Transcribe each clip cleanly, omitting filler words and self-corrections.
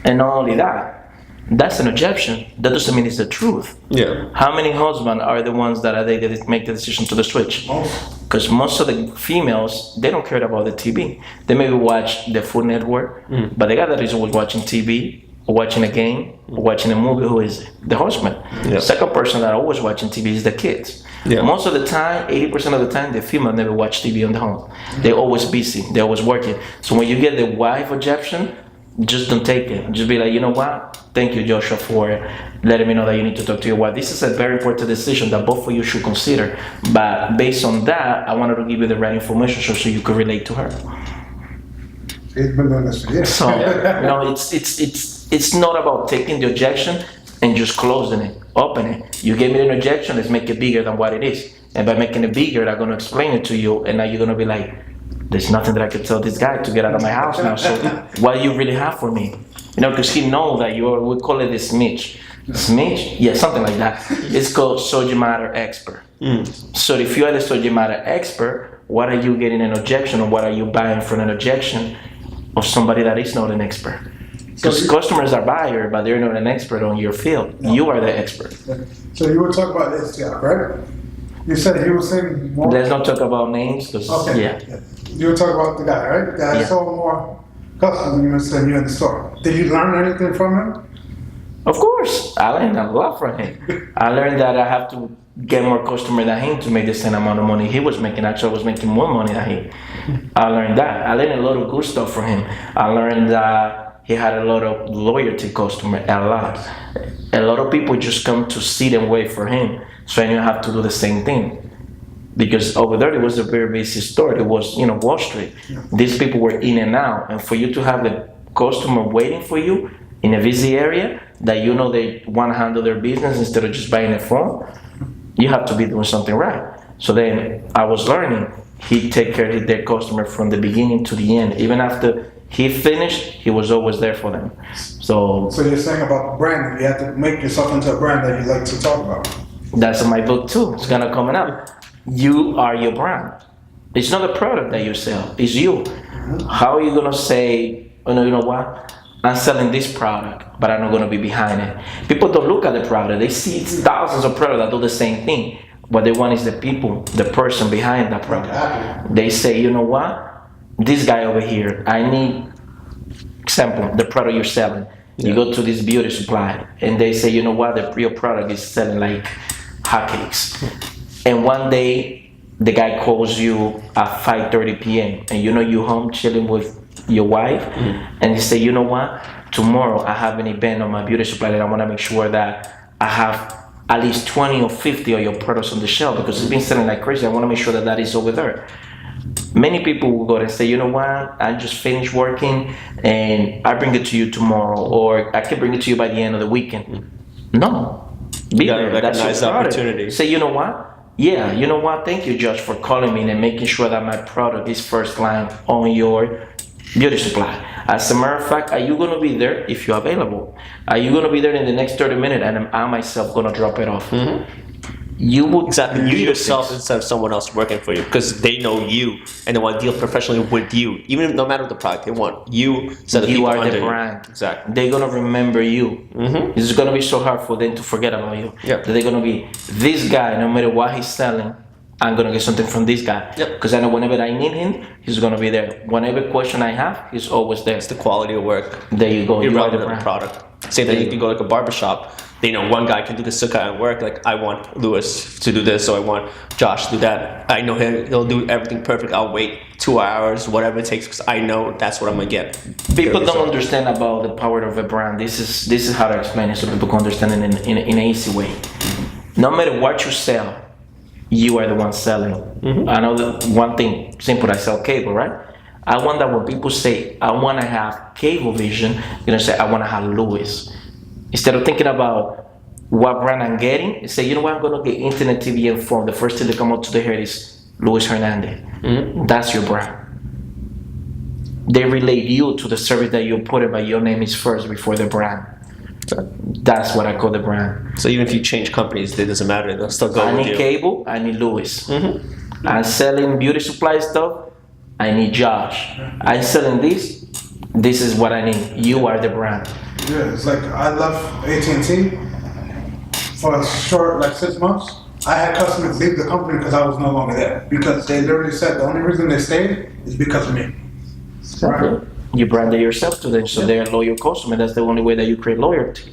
And not only that, that's an objection. That doesn't mean it's the truth. Yeah. How many husbands are the ones that are they that make the decision to the switch? Because most of the females, they don't care about the TV. They maybe watch the Food Network, but the guy that is always watching TV, or watching a game, or watching a movie, who is it? The husband. Yeah. The second person that always watching TV is the kids. Yeah. Most of the time, 80% of the time, the female never watch TV on the home. They're always busy. They're always working. So when you get the wife objection, just don't take it. Just be like, you know what? Thank you, Joshua, for letting me know that you need to talk to your wife. This is a very important decision that both of you should consider. But based on that, I wanted to give you the right information so you could relate to her. He's been doing this for years. So, it's not about taking the objection and just closing it, open it. You gave me an objection, let's make it bigger than what it is. And by making it bigger, I'm going to explain it to you, and now you're going to be like, there's nothing that I could tell this guy to get out of my house now. So what do you really have for me? You know, because he knows that you are, we call it a smidge. Smidge? Yeah, something like that. It's called subject matter expert. So if you are the subject matter expert, what are you getting an objection, or what are you buying from an objection of somebody that is not an expert? Because customers are buyers, but they're not an expert on your field. No. You are the expert. So you were talking about this job, right? You said you were saying more. Let's not talk about names, because yeah. You were talking about the guy, right? The guy sold more customers than you in the store. Did you learn anything from him? Of course, I learned a lot from him. I learned that I have to get more customers than him to make the same amount of money he was making. Actually, I was making more money than him. I learned that. I learned a lot of good stuff from him. I learned that he had a lot of loyalty customers, a lot. A lot of people just come to sit and wait for him. So I knew I have to do the same thing. Because over there, it was a very busy store. It was, Wall Street. These people were in and out. And for you to have the customer waiting for you in a busy area that you know they want to handle their business instead of just buying a phone, you have to be doing something right. So then I was learning. He take care of their customer from the beginning to the end. Even after he finished, he was always there for them. So you're saying about branding, you have to make yourself into a brand that you like to talk about. That's in my book too. It's gonna come up. You are your brand. It's not a product that you sell. It's you. How are you gonna say, oh no, you know what? I'm selling this product, but I'm not gonna be behind it. People don't look at the product. They see thousands of products that do the same thing. What they want is the people, the person behind that product. They say, you know what? This guy over here, I need, example, the product you're selling. You go to this beauty supply, and they say, you know what? Your product is selling like hotcakes. And one day, the guy calls you at 5:30 p.m. and you're home chilling with your wife, and you say, you know what? Tomorrow I have an event on my beauty supply that I want to make sure that I have at least 20 or 50 of your products on the shelf because it's been selling like crazy. I want to make sure that that is over there. Many people will go and say, you know what? I just finished working and I bring it to you tomorrow, or I can bring it to you by the end of the weekend. No. Be there. That's your opportunity. Say, you know what? Yeah, you know what? Thank you, Josh, for calling me and making sure that my product is first line on your beauty supply. As a matter of fact, are you going to be there if you're available? Are you going to be there in the next 30 minutes and I myself going to drop it off? You would you yourself instead of someone else working for you, because they know you and they want to deal professionally with you. Even if, no matter the product, they want you instead of you people are the under brand. You. Exactly. They're gonna remember you. It's gonna be so hard for them to forget about you. That they're gonna be this guy. No matter what he's selling, I'm gonna get something from this guy. Because I know whenever I need him, he's gonna be there. Whenever question I have, he's always there. It's the quality of work. There you go. You are the product. Say that you can go like a barbershop. They know one guy can do this kind of work. Like I want Louis to do this, so I want Josh to do that. I know he'll do everything perfect. I'll wait 2 hours, whatever it takes, because I know that's what I'm gonna get. People don't understand about the power of a brand. This is how to explain it so people can understand it in an easy way. No matter what you sell, you are the one selling. I know that one thing simple. I sell cable, right? I want that when people say I want to have cable vision, you're gonna say I want to have Louis. Instead of thinking about what brand I'm getting, say, you know what, I'm going to get internet TV informed. The first thing that come out to the head is Luis Hernandez. That's your brand. They relate you to the service that you're putting, but your name is first before the brand. That's what I call the brand. So even if you change companies, it doesn't matter. They'll still go with you. I need cable, I need Luis. I'm selling beauty supply stuff, I need Josh. I'm selling this is what I need. You are the brand. Yeah, it's like I left AT&T for a short, like 6 months. I had customers leave the company because I was no longer there. Because they literally said the only reason they stayed is because of me. Right? You branded yourself to them, so they're a loyal customer. That's the only way that you create loyalty.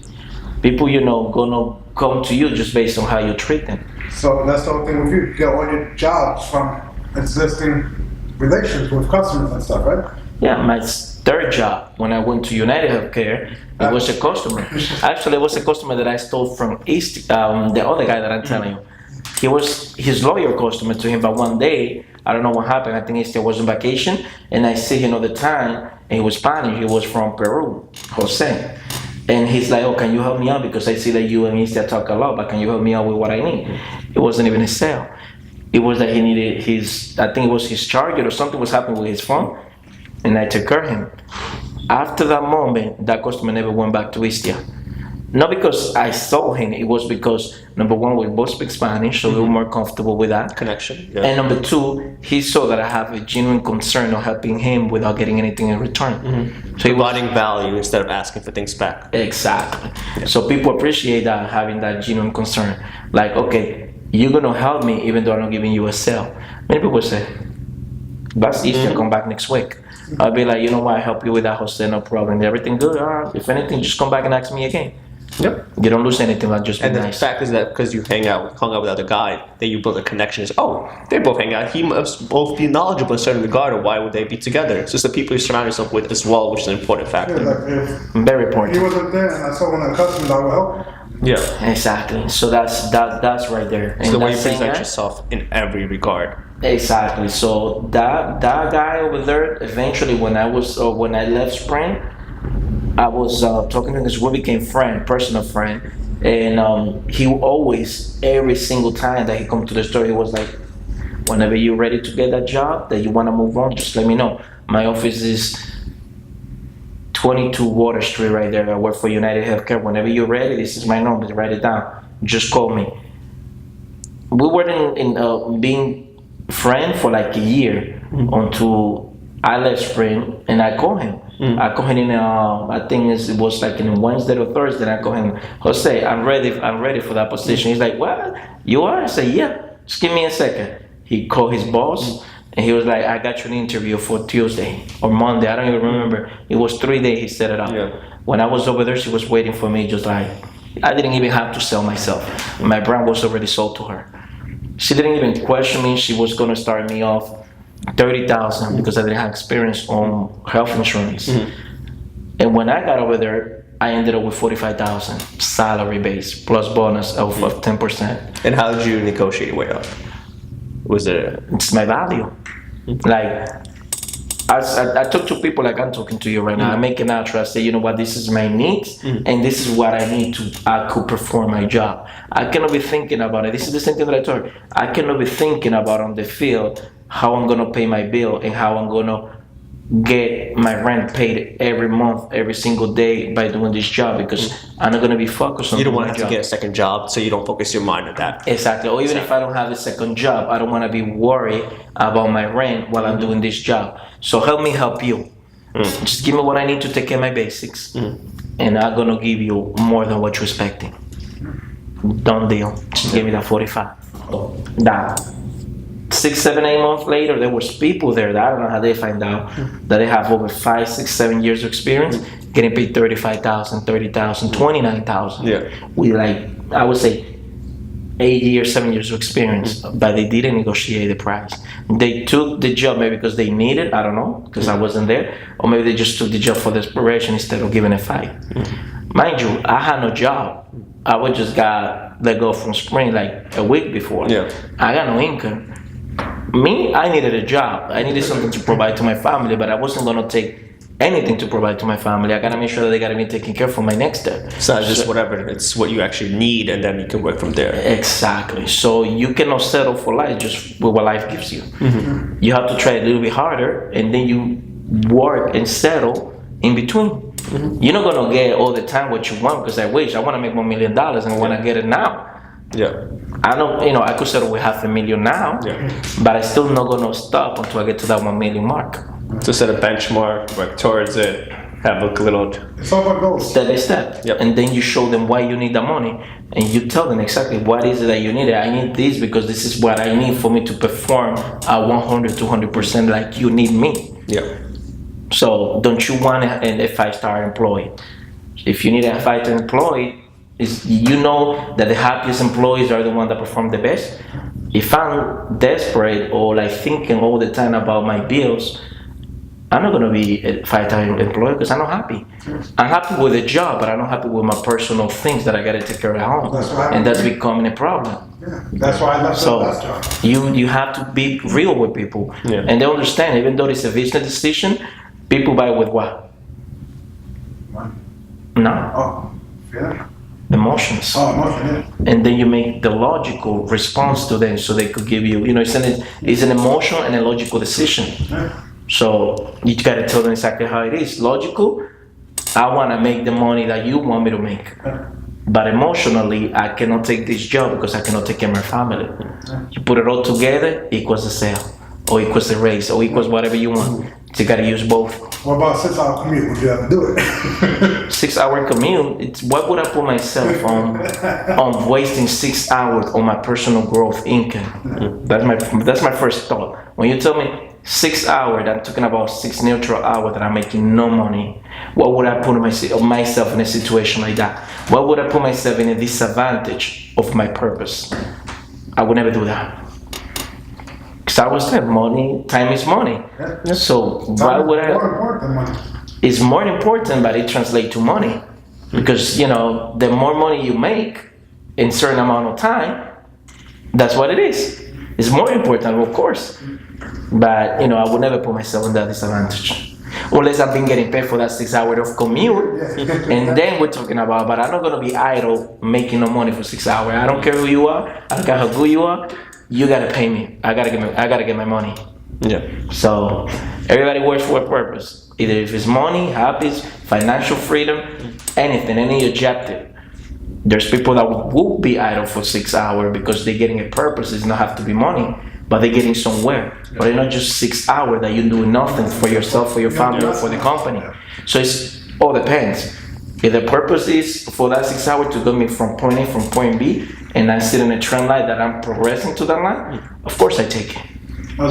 People, gonna come to you just based on how you treat them. So that's the whole thing with you. You get all your jobs from existing relations with customers and stuff, right? Yeah, my third job when I went to United Healthcare, it was a customer. Actually, it was a customer that I stole from East, the other guy that I'm telling you. He was his loyal customer to him, but one day, I don't know what happened. I think he still was on vacation, and I see him all the time, and he was Spanish. He was from Peru, Jose. And he's like, oh, can you help me out? Because I see that you and Easter talk a lot, but can you help me out with what I need? It wasn't even a sale. It was that he needed I think it was his charger or something was happening with his phone, and I took care of him. After that moment, that customer never went back to Istia. Not because I saw him, it was because number one, we both speak Spanish, so we were more comfortable with that. Connection. Yeah. And number two, he saw that I have a genuine concern of helping him without getting anything in return. So he was Providing value instead of asking for things back. exactly. So people appreciate that, having that genuine concern. Like, okay, you're gonna help me even though I'm not giving you a sale. Many people say, that's easy, come back next week. I'll be like, you know what, I help you with that Jose, no problem. Everything good? If anything, just come back and ask me again. Yep. You don't lose anything, like just be And the nice. fact is that because you hung out with the other guy, that you build a connection. Is they both hang out. He must both be knowledgeable in a certain regard, or why would they be together? It's just the people you surround yourself with as well, which is an important Yeah, factor. like if Very he important. wasn't there and I saw one of the customers, I would help. Yeah. Exactly. So that's right there. It's the way you that same present guy- yourself in every regard. Exactly. So that guy over there, eventually when I left Sprint, I was talking to him because we became personal friend, and he always, every single time that he come to the store, he was like, whenever you're ready to get that job, that you want to move on, just let me know. My office is 22 Water Street right there. I work for United Healthcare. Whenever you're ready, this is my number. Write it down. Just call me. We were in being friend for like a year until I left Spring, and I called him. I called him in I think it was like in Wednesday or Thursday. And I called him, Jose, I'm ready for that position. He's like, what? You are? I said, yeah. Just give me a second. He called his boss, and he was like, I got you an interview for Tuesday or Monday. I don't even remember. It was 3 days he set it up. Yeah. When I was over there, she was waiting for me, just like, I didn't even have to sell myself. My brand was already sold to her. She didn't even question me. She was gonna start me off $30,000 because I didn't have experience on health insurance. And when I got over there, I ended up with $45,000 salary base plus bonus of 10%. And how did you negotiate your way up? Was it? It's my value. Like, I talk to people like I'm talking to you right now. I make an outro. I say, you know what, this is my needs, and this is what I need I could perform my job. I cannot be thinking about it. This is the same thing that I told her. I cannot be thinking about on the field how I'm gonna pay my bill and how I'm gonna get my rent paid every month, every single day by doing this job, because I'm not gonna be focused on You don't doing want my to have job. to get a second job, so you don't focus your mind on that. Exactly. Or even if I don't have a second job, I don't want to be worried about my rent while I'm doing this job. So help me help you. Just give me what I need to take care of my basics, and I'm gonna give you more than what you're expecting. Done deal. Just give me that 45. That 6, 7, 8 months later, there was people there that I don't know how they find out that they have over 5, 6, 7 years of experience, getting paid 35,000, 30,000, 29,000. Yeah. With like, I would say 8 years, 7 years of experience, but they didn't negotiate the price. They took the job maybe because they needed, I don't know, because I wasn't there, or maybe they just took the job for desperation instead of giving a fight. Mind you, I had no job. I was just got let go from Spring like a week before. Yeah. I got no income. Me, I needed a job. I needed something to provide to my family, but I wasn't gonna take anything to provide to my family. I gotta make sure that they gotta be taken care of for my next step. It's not just whatever, it's what you actually need, and then you can work from there. Exactly. So you cannot settle for life just with what life gives you. You have to try a little bit harder, and then you work and settle in between. You're not gonna get all the time what you want, because I want to make $1 million and I want to get it now. Yeah. I don't, I could settle with $500,000 now, but I still not gonna stop until I get to that 1 million mark. So set a benchmark, work towards it. have a little. It's all about goals. step by step. Yep. And then you show them why you need the money. And you tell them exactly what is it that you need. I need this because this is what I need for me to perform at 100, 200% like you need me. Yeah. So don't you want a 5-star employee? If you need a 5-star employee, you know that the happiest employees are the ones that perform the best. If I'm desperate or like thinking all the time about my bills, I'm not gonna be a 5-star employee because I'm not happy. I'm happy with the job, but I'm not happy with my personal things that I gotta take care of at home, and that's becoming a problem. Yeah, that's why I left the So last job. you have to be real with people, Yeah. and they understand. Even though it's a business decision, people buy with what? Money. No, Oh, yeah. emotions. Oh, emotion, yeah. And then you make the logical response to them, so they could give you. It's an emotional and a logical decision. Yeah. So you gotta tell them exactly how it is. Logical, I wanna make the money that you want me to make. But emotionally, I cannot take this job because I cannot take care of my family. You put it all together, equals a sale, or equals a raise, or equals whatever you want. So you gotta use both. What about 6-hour commute? Would you ever do it? 6-hour commute, it's what would I put myself on wasting 6 hours on my personal growth income? That's my first thought. When you tell me 6 hours, I'm talking about 6 neutral hours that I'm making no money. What would I put myself in a situation like that? What would I put myself in a disadvantage of my purpose? I would never do that. Because I was saying, money, time is money. Yeah. So why would I? More important than money. It's more important, but it translates to money. Because, the more money you make in a certain amount of time, that's what it is. It's more important, of course. But, I would never put myself in that disadvantage. Unless I've been getting paid for that 6 hours of commute. And then we're talking about, but I'm not going to be idle making no money for 6 hours. I don't care who you are. I don't care how good you are. You got to pay me. I got to get my money. Yeah. So everybody works for a purpose. Either if it's money, happiness, financial freedom, anything, any objective. There's people that will be idle for 6 hours because they're getting a purpose. It does not have to be money, but they're getting somewhere. But it's not just 6 hours that you're doing nothing for yourself, for your family, or for the company. So it's all depends. If the purpose is for that 6 hours to get me from point A from point B, and I sit in a trend line that I'm progressing to that line, of course I take it.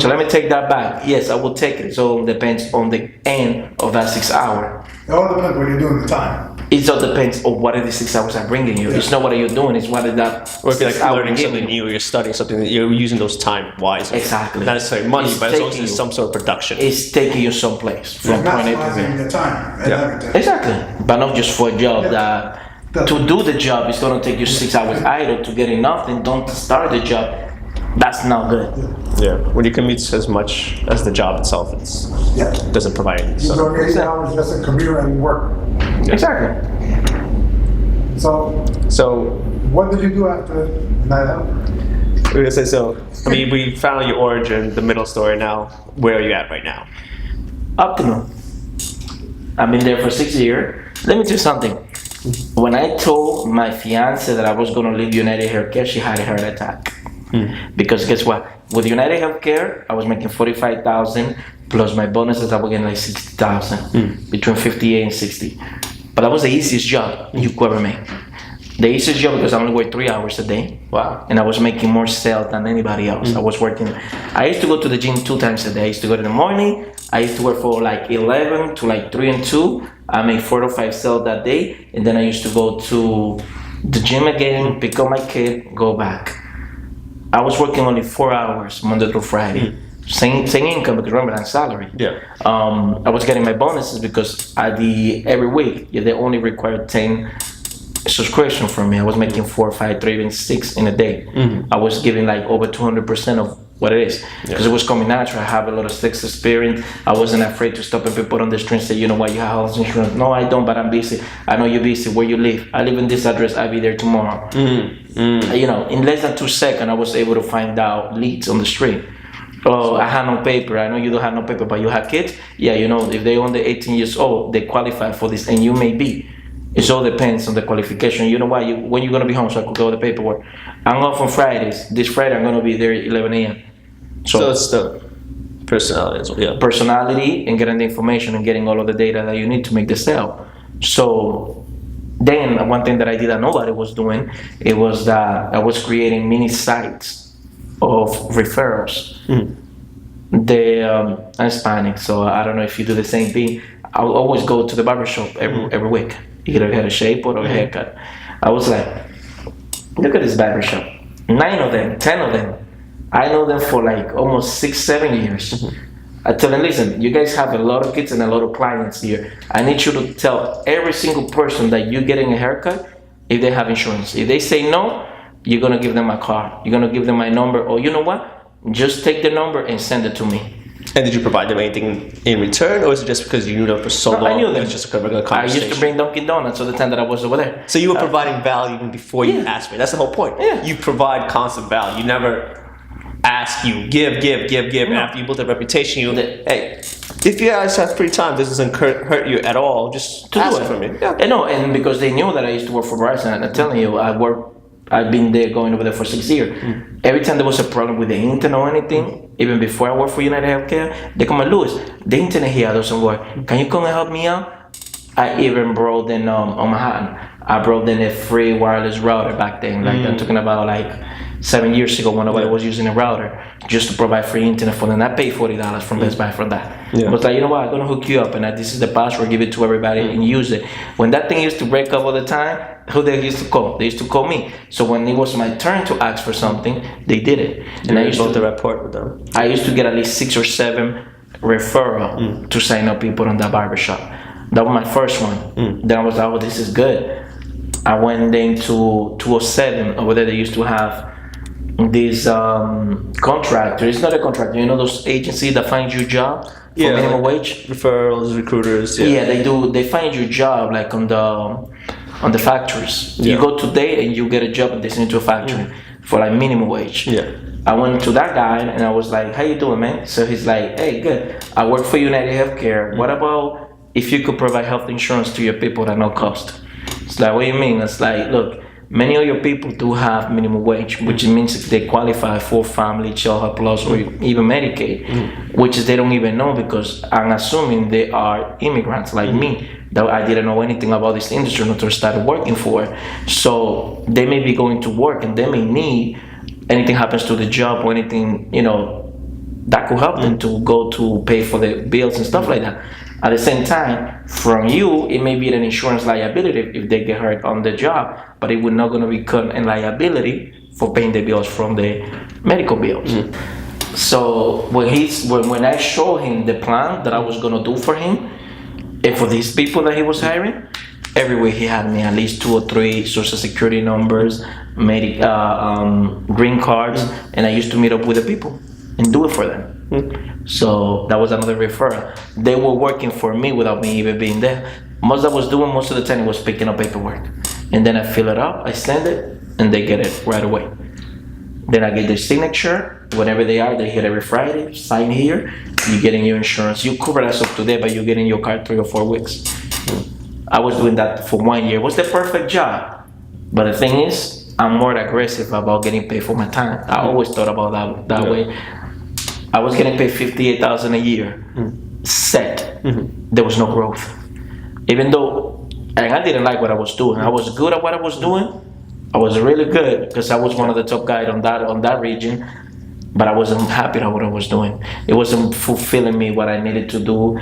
So let me take that back. Yes, I will take it. It all depends on the end of that 6 hours. It all depends what you're doing at the time. It all depends on what are the 6 hours are bringing you. It's not what are you doing, it's what is that. Or if you're like 6 hours learning giving something you. new, you're studying something that you're using those time wisely. Exactly. Not necessarily money, It's but as long as taking there's you- some sort of production. It's taking you someplace from You're point A to maximizing B. your time and Yeah. everything. Exactly, but not just for a job that to do the job is gonna take you 6 hours idle to getting nothing. Don't start the job. That's not good. Yeah. When you commute as much as the job itself, it Yeah. doesn't provide anything. You So. go 8 hours just in commute and work. Exactly. So, what did you do after night out? We're gonna say so. I mean, we found your origin, the middle story. Now, where are you at right now? Optimum. I've been there for 6 years. Let me tell you something. When I told my fiance that I was gonna leave United Healthcare, she had a heart attack. Because guess what? With United Healthcare, I was making 45,000 plus my bonuses. I was getting like 60,000, between 58 and 60. But that was the easiest job you could ever make. The easiest job because I only worked 3 hours a day. Wow. And I was making more sales than anybody else. I was working. I used to go to the gym 2 times a day. I used to go in the morning. I used to work for like 11 to like 3 and 2. I made 4 to 5 sales that day, and then I used to go to the gym again, pick up my kid, go back. I was working only 4 hours Monday through Friday. Same income because remember I'm salary. Yeah. I was getting my bonuses because every week they only required 10 subscription from me. I was making 4, 5, 3, even 6 in a day. I was giving like over 200% of what it is because it was coming natural. I have a lot of sex experience. I wasn't afraid to stop and people on the street and say, you know what, you have health insurance? No, I don't, but I'm busy. I know you're busy. Where you live? I live in this address. I'll be there tomorrow. In less than 2 seconds, I was able to find out leads on the street. Oh, I have no paper. I know you don't have no paper, but you have kids? Yeah, if they're under 18 years old, they qualify for this, and you may be. It all depends on the qualification. You know what? When you're going to be home so I could go the paperwork. I'm off on Fridays. This Friday, I'm going to be there at 11 a.m. So it's the Personality as well. Yeah. personality and getting the information and getting all of the data that you need to make the sale. So then one thing that I did that nobody was doing, it was that I was creating mini sites of referrals. I'm Hispanic, so I don't know if you do the same thing. I will always go to the barbershop every week, either get a shape or a haircut. I was like, look at this barbershop. 9 of them, 10 of them. I know them for like almost 6-7 years. I tell them, listen, you guys have a lot of kids and a lot of clients here. I need you to tell every single person that you're getting a haircut if they have insurance. If they say no, you're gonna give them my card. You're gonna give them my number, or you know what? Just take the number and send it to me. And did you provide them anything in return, or is it just because you knew them for so long? I knew them. It was just a regular I conversation. used to bring Dunkin' Donuts all the time that I was over there. So you were providing value even before you asked me. That's the whole point. Yeah. You provide constant value. You never ask you, give. And after you build a reputation, hey, if you guys have free time, this doesn't hurt you at all, just ask for me. Yeah. And no, and because they knew that I used to work for Verizon, and I'm telling you, I've been there going over there for 6 years. Every time there was a problem with the internet or anything, even before I worked for United Healthcare, they come and Louis, the internet here doesn't work. Can you come and help me out? I even brought in on Manhattan. I brought in a free wireless router back then. Like I'm talking about like 7 years ago when nobody was using a router just to provide free internet for them. I paid $40 from Best Buy for that. Yeah. I was like, you know what, I'm gonna hook you up and this is the password, give it to everybody and use it. When that thing used to break up all the time, who they used to call? They used to call me. So when it was my turn to ask for something, they did it. And I used built to the rapport with them. I used to get at least 6 or 7 referral to sign up people on that barbershop. That was my first one. Then I was like, oh, this is good. I went into 207. Over there they used to have this contractor. It's not a contractor, you know those agencies that find you a job for minimum wage? Referrals, recruiters. Yeah, they do. They find you a job like on the factories. You go today and you get a job and they send you to a factory for like minimum wage. Yeah. I went to that guy and I was like, how you doing, man? So he's like, hey, good. I work for United Healthcare. What about if you could provide health insurance to your people at no cost? It's like, what do you mean? It's like, look, many of your people do have minimum wage, which means they qualify for Family, Child Health Plus, or even Medicaid, which they don't even know because I'm assuming they are immigrants like me, that I didn't know anything about this industry until I started working for it. So they may be going to work and they may need, anything happens to the job or anything, you know, that could help them to go to pay for the bills and stuff like that. At the same time, from you, it may be an insurance liability if they get hurt on the job, but it would not going to become a liability for paying the bills from the medical bills. So when I showed him the plan that I was going to do for him and for these people that he was hiring, everywhere he had me at least 2 or 3 social security numbers, green cards, and I used to meet up with the people and do it for them. So that was another referral. They were working for me without me even being there. Most of the time was picking up paperwork, and then I fill it up, I send it, and they get it right away. Then I get their signature. Whenever they are, they're here every Friday. Sign here. You getting your insurance. You cover as of today, but you're getting your card 3 or 4 weeks. I was doing that for 1 year. It was the perfect job, but the thing is, I'm more aggressive about getting paid for my time. I always thought about that way. I was getting paid $58,000 a year, set. There was no growth. Even though, and I didn't like what I was doing. I was good at what I was doing. I was really good because I was one of the top guys on that region, but I wasn't happy at what I was doing. It wasn't fulfilling me what I needed to do.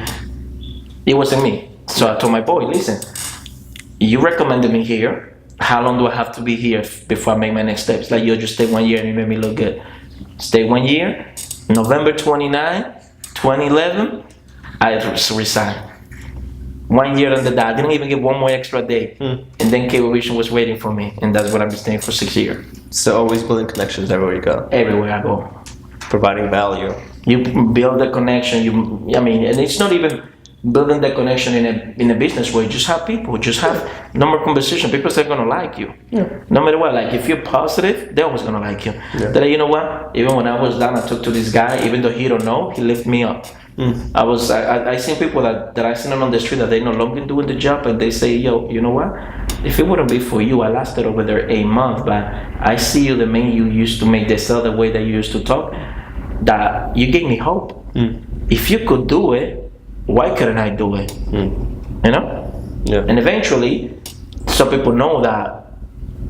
It wasn't me. So I told my boy, listen, you recommended me here. How long do I have to be here before I make my next steps? Like, you'll just stay 1 year and you made me look good. Stay 1 year. November 29, 2011, I resigned. 1 year under that, I didn't even get 1 more extra day. And then Cable Vision was waiting for me, and that's what I've been staying for 6 years. So always building connections everywhere you go. Everywhere I go. Providing value. You build a connection, and it's not even building the connection in a business way. Just have people, just have normal conversation. People are gonna like you, no matter what. Like if you're positive, they're always gonna like you. That, you know what? Even when I was down, I talked to this guy. Even though he don't know, he lifted me up. I seen people that I seen on the street that they no longer doing the job, and they say, yo, you know what? If it wouldn't be for you, I lasted over there 8 months, but I see you, the man you used to make the sell the way that you used to talk, that you gave me hope. If you could do it, why couldn't I do it? You know? Yeah. And eventually, some people know that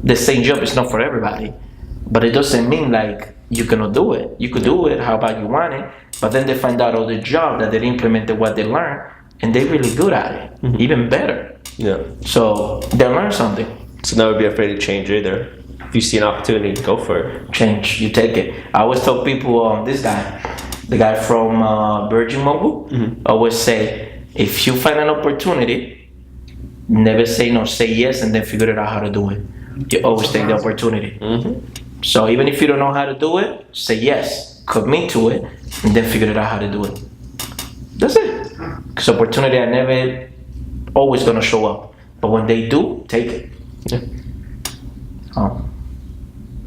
the same job is not for everybody, but it doesn't mean like you cannot do it. You could do it, how about you want it, but then they find out other job that they implemented what they learned, and they're really good at it, even better. Yeah. So they learn something. So never be afraid to change either. If you see an opportunity, go for it. Change, you take it. I always tell people, this guy, the guy from Virgin Mobile, I always say, if you find an opportunity, never say no, say yes, and then figure it out how to do it. You always take the opportunity. So even if you don't know how to do it, say yes, commit to it, and then figure it out how to do it. That's it. Because opportunity are never always gonna show up, but when they do, take it. Yeah.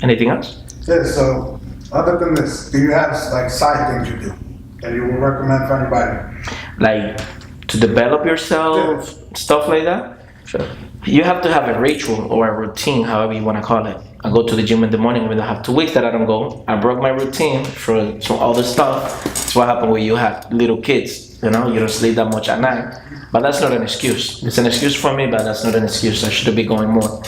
Anything else? Yeah, so other than this, do you have like side things you do that you would recommend for anybody? Like to develop yourself, stuff like that? Sure. You have to have a ritual or a routine, however you want to call it. I go to the gym in the morning, even though I have 2 weeks that I don't go. I broke my routine for all the stuff. That's what happened when you have little kids. You know, you don't sleep that much at night. But that's not an excuse. It's an excuse for me, but that's not an excuse. I should be going more.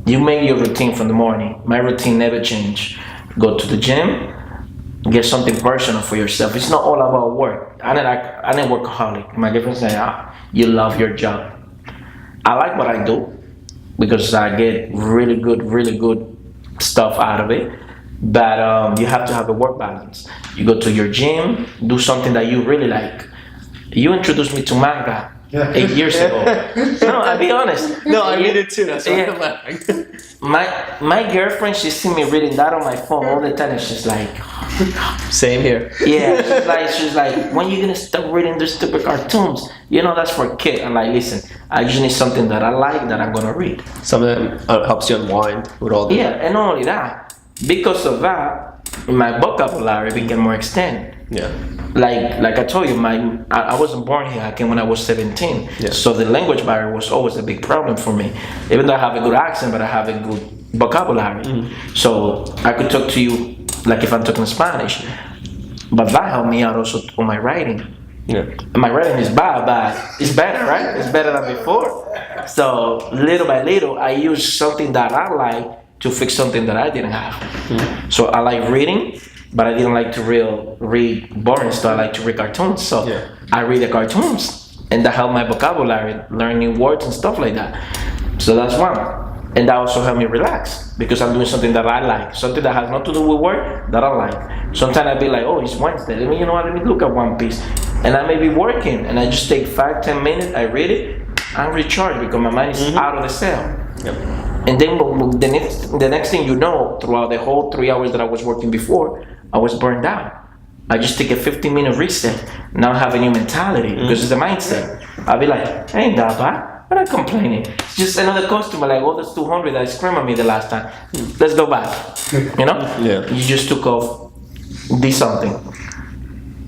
You make your routine from the morning. My routine never change. Go to the gym, get something personal for yourself. It's not all about work. I didn't workaholic. My girlfriend said, you love your job. I like what I do because I get really good stuff out of it. But you have to have a work balance. You go to your gym, do something that you really like. You introduced me to manga 8 years ago. No, I'll be honest. No, I read it too. That's why I'm laughing. My girlfriend, she's seen me reading that on my phone all the time, and she's like, Same here. yeah, she's like, when you gonna stop reading those stupid cartoons? You know that's for kids. I'm like, listen, I just need something that I like that I'm gonna read. Something that helps you unwind with all the. Yeah, and not only that, because of that, my vocabulary became more extended. Yeah. Like I told you, I wasn't born here. I came when I was 17. Yeah. So the language barrier was always a big problem for me. Even though I have a good accent, but I have a good vocabulary. So I could talk to you like if I'm talking Spanish. But that helped me out also on my writing. Yeah. My writing is bad, but it's better, right? It's better than before. So little by little, I use something that I like to fix something that I didn't have. So I like reading, but I didn't like to read boring stuff. I like to read cartoons. So I read the cartoons, and that helped my vocabulary, learn new words and stuff like that. So that's one. And that also helped me relax because I'm doing something that I like, something that has nothing to do with work that I like. Sometimes I'd be like, oh, it's Wednesday. Let me look at One Piece. And I may be working, and I just take 5-10 minutes, I read it, I'm recharged because my mind is out of the cell. Yep. And then the next thing you know, throughout the whole 3 hours that I was working before, I was burned out. I just take a 15-minute reset. Now I have a new mentality because it's a mindset. I'll be like, ain't that bad. I'm not complaining. It's just another customer, like, oh, that's 200 that screamed at me the last time. Let's go back. You know? Yeah. You just took off, did something.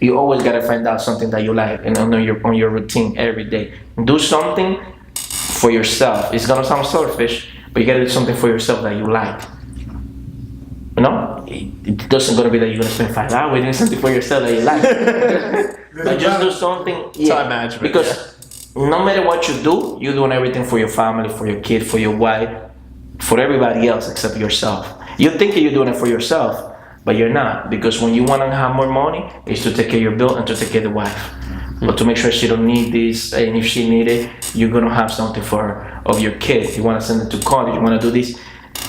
You always gotta find out something that you like and on your routine every day. Do something for yourself. It's gonna sound selfish, but you gotta do something for yourself that you like. You know? It doesn't gotta be that you're gonna spend 5 hours doing something for yourself that you like. But just do something. Time management. Because no matter what you do, you're doing everything for your family, for your kid, for your wife, for everybody else except yourself. You're thinking you're doing it for yourself, but you're not. Because when you wanna have more money, it's to take care of your bill and to take care of the wife. But to make sure she don't need this, and if she need it, you're gonna have something for her, of your kid. You wanna send it to college, you wanna do this.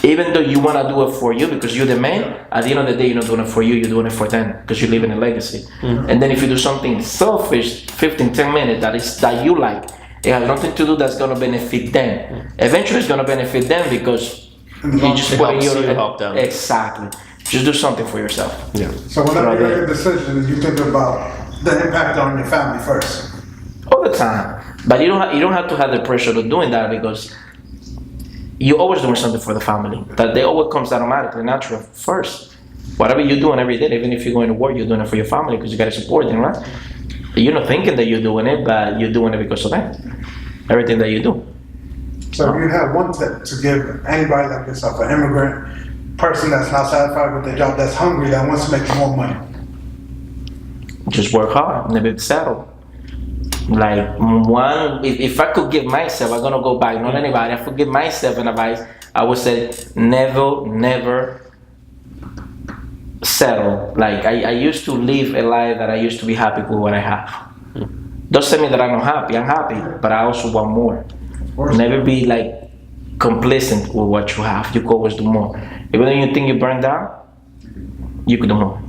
Even though you wanna do it for you because you're the man, at the end of the day, you're not doing it for you, you're doing it for them because you're leaving a legacy. And then if you do something selfish, 15-10 minutes that you like, it has nothing to do that's gonna benefit them. Eventually, it's gonna benefit them because you just put in your help them. Exactly. Just do something for yourself. Yeah. So whenever you make a decision, you think about the impact on your family first. All the time, but you don't have to have the pressure of doing that because you're always doing something for the family. That they always comes automatically, natural first. Whatever you're doing every day, even if you're going to work, you're doing it for your family because you got to support them, right? You're not thinking that you're doing it, but you're doing it because of them. Everything that you do. So if you have one tip to give anybody like yourself, an immigrant person that's not satisfied with their job, that's hungry, that wants to make more money. Just work hard, never settle. Like if I could give myself, I'm gonna go back, not anybody. I could give myself an advice. I would say never settle. Like I used to live a life that I used to be happy with what I have. Doesn't mean that I'm not happy. I'm happy, but I also want more. Never be like complacent with what you have. You could always do more. Even though you think you burned out, you could do more.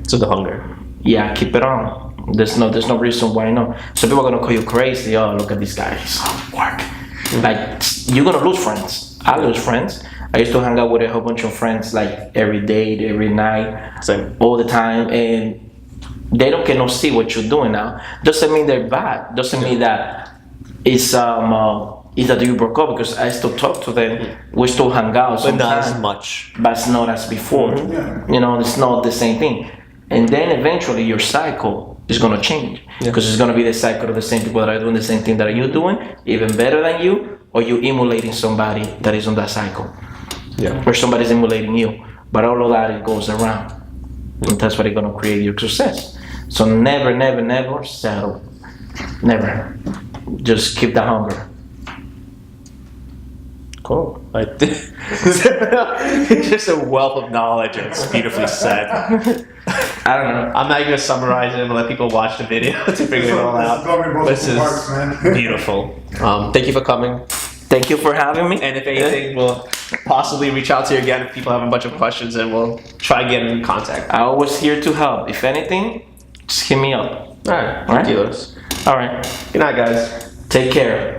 So the hunger. Yeah, keep it on. There's no reason why not. So people are gonna call you crazy. Oh, look at this guy. He's work. Like you're gonna lose friends. I lose friends. I used to hang out with a whole bunch of friends like every day, every night, Same. all the time, and they don't cannot see what you're doing now. Doesn't mean they're bad. Doesn't mean that it's that you broke up, because I still talk to them. We still hang out But sometimes, not as much. but it's not as before. You know, it's not the same thing. And then eventually your cycle is gonna change, because it's gonna be the cycle of the same people that are doing the same thing that you're doing, even better than you, or you emulating somebody that is on that cycle, or somebody's emulating you. But all of that, it goes around, and that's what is gonna create your success. So never settle. Never. Just keep the hunger. Cool. It's just a wealth of knowledge, and it's beautifully said. I don't know. I'm not even gonna summarize it and let people watch the video to figure it all out. This is beautiful. Thank you for coming. Thank you for having me. And if anything, we'll possibly reach out to you again if people have a bunch of questions, and we'll try getting in contact. I'm always here to help. If anything, just hit me up. All right. All right. Thank you, Lewis. All right. Good night, guys. Take care.